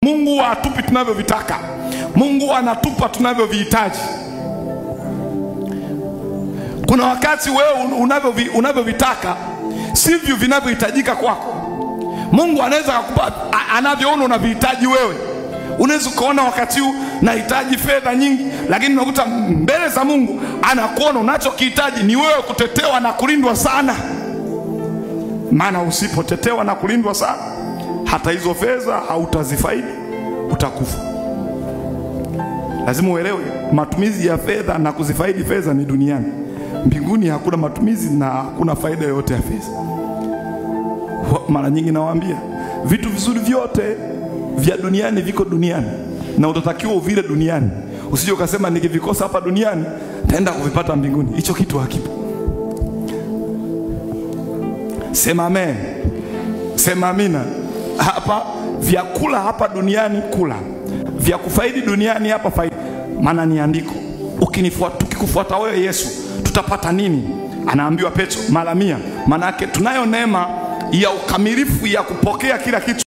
Mungu hatupi tunavyovitaka. Mungu anatupa tunavyovihitaji. Kuna wakati wewe unavyovitaka sivyo vinavyohitajika kwako. Mungu anaweza kukupa anavyoona unavihitaji wewe. Unaweza kuona wakati huu nahitaji fedha nyingi, lakini unakuta mbele za Mungu anakuona unachokihitaji ni wewe kutetewa na kulindwa sana. Maana usipotetewa na kulindwa sana, hata hizo fedha hautazifaidi, utakufa. Lazima uelewe matumizi ya fedha na kuzifaidi fedha ni duniani. Mbinguni hakuna matumizi na hakuna faida yoyote ya fedha. Mara nyingi nawaambia vitu vizuri vyote vya duniani viko duniani na utatakiwa uvile duniani. Usije ukasema nikivikosa hapa duniani taenda kuvipata mbinguni. Hicho kitu hakipo. Sema amen. Sema amina. Hapa vyakula hapa duniani kula, vya kufaidi duniani hapa faidi. Maana ni andiko. Tukikufuata wewe Yesu tutapata nini? Anaambiwa Petro mara 100. Maana yake tunayo neema ya ukamilifu ya kupokea kila kitu.